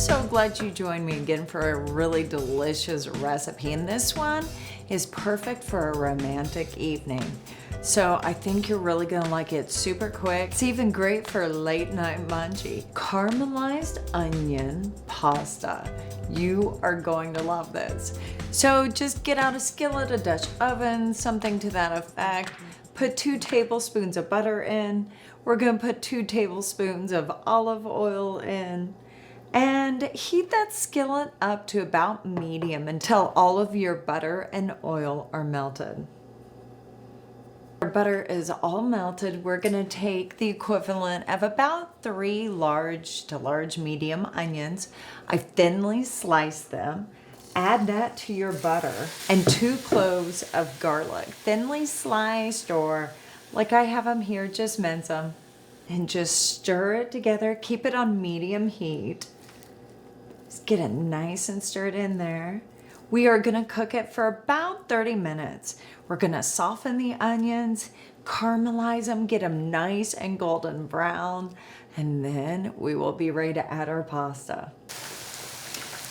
so glad you joined me again for a really delicious recipe, and this one is perfect for a romantic evening. So I think you're really gonna like it. Super quick. It's even great for a late night munchie. Caramelized onion pasta. You are going to love this. So just get out a skillet, a Dutch oven, something to that effect. Put 2 tablespoons of butter in. We're gonna put 2 tablespoons of olive oil in. And heat that skillet up to about medium until all of your butter and oil are melted. Our butter is all melted. We're gonna take the equivalent of about 3 large to large medium onions. I thinly sliced them. Add that to your butter and 2 cloves of garlic, thinly sliced, or like I have them here, just mince them. And just stir it together. Keep it on medium heat. Just get it nice and stirred in there. We are gonna cook it for about 30 minutes. We're gonna soften the onions, caramelize them, get them nice and golden brown, and then we will be ready to add our pasta.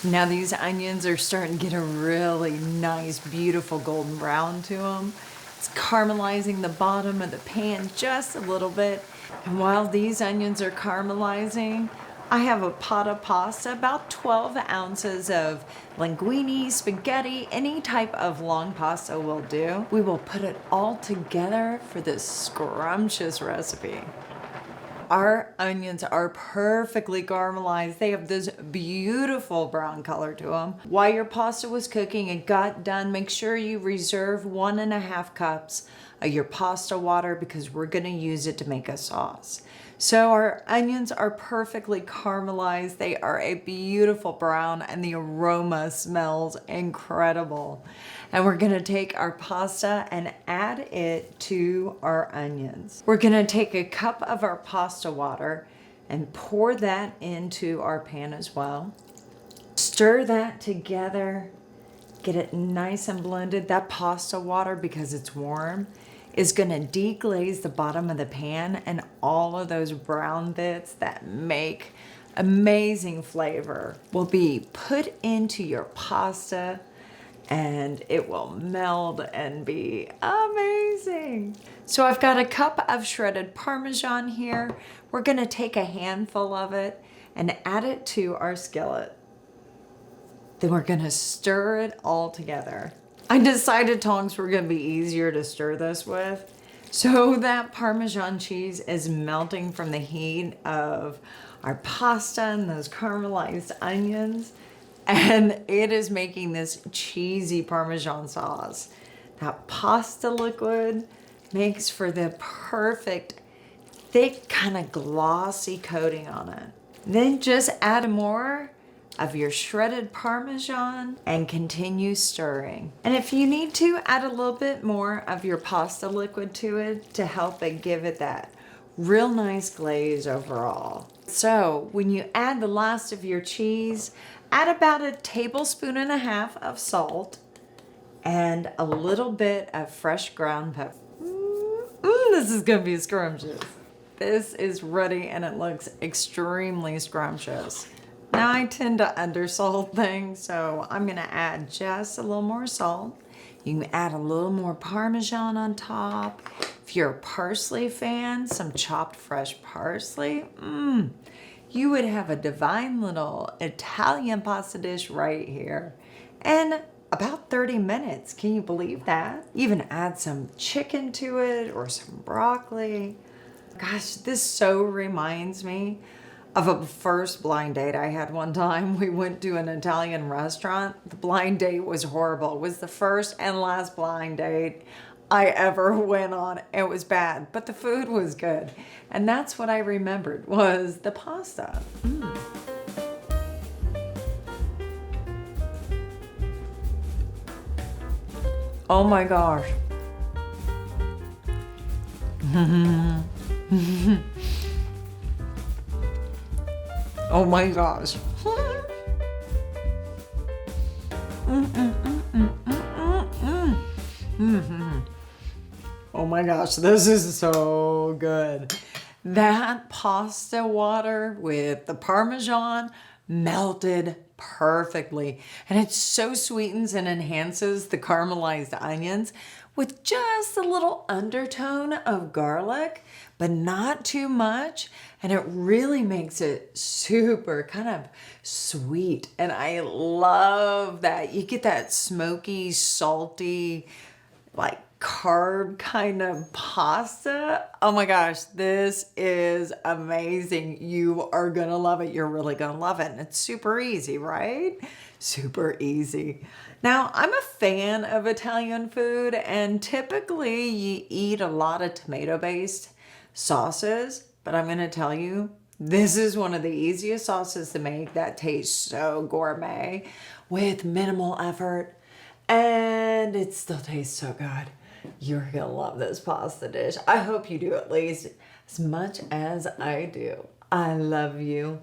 Now these onions are starting to get a really nice, beautiful golden brown to them. It's caramelizing the bottom of the pan just a little bit. And while these onions are caramelizing, I have a pot of pasta, about 12 ounces of linguine, spaghetti, any type of long pasta will do. We will put it all together for this scrumptious recipe. Our onions are perfectly caramelized. They have this beautiful brown color to them. While your pasta was cooking and got done, make sure you reserve 1.5 cups of your pasta water because we're gonna use it to make a sauce. So our onions are perfectly caramelized. They are a beautiful brown and the aroma smells incredible. And we're gonna take our pasta and add it to our onions. We're gonna take a cup of our pasta water and pour that into our pan as well. Stir that together, get it nice and blended. That pasta water, because it's warm, is gonna deglaze the bottom of the pan, and all of those brown bits that make amazing flavor will be put into your pasta, and it will meld and be amazing. So I've got a cup of shredded Parmesan here. We're gonna take a handful of it and add it to our skillet. Then we're gonna stir it all together. I decided tongs were gonna be easier to stir this with. So that Parmesan cheese is melting from the heat of our pasta and those caramelized onions. And it is making this cheesy Parmesan sauce. That pasta liquid makes for the perfect, thick, kind of glossy coating on it. Then just add more of your shredded Parmesan and continue stirring. And if you need to, add a little bit more of your pasta liquid to it to help it give it that real nice glaze overall. So when you add the last of your cheese, add about 1.5 tablespoons of salt and a little bit of fresh ground pepper. This is gonna be scrumptious. This is ready and it looks extremely scrumptious. Now I tend to undersalt things, so I'm gonna add just a little more salt. You can add a little more Parmesan on top. If you're a parsley fan, some chopped fresh parsley, you would have a divine little Italian pasta dish right here. And about 30 minutes, can you believe that? Even add some chicken to it or some broccoli. Gosh, this so reminds me of a first blind date I had one time. We went to an Italian restaurant. The blind date was horrible. It was the first and last blind date I ever went on. It was bad, but the food was good. And that's what I remembered was the pasta. Oh my gosh. Oh my gosh. Oh my gosh, this is so good. That pasta water with the Parmesan melted perfectly. And it so sweetens and enhances the caramelized onions with just a little undertone of garlic, but not too much. And it really makes it super kind of sweet. And I love that. You get that smoky, salty, like carb kind of pasta. Oh my gosh, this is amazing. You are gonna love it. You're really gonna love it. And it's super easy, right? Super easy. Now, I'm a fan of Italian food, and typically you eat a lot of tomato-based sauces, but I'm gonna tell you, this is one of the easiest sauces to make that tastes so gourmet with minimal effort, and it still tastes so good. You're gonna love this pasta dish. I hope you do at least as much as I do. I love you.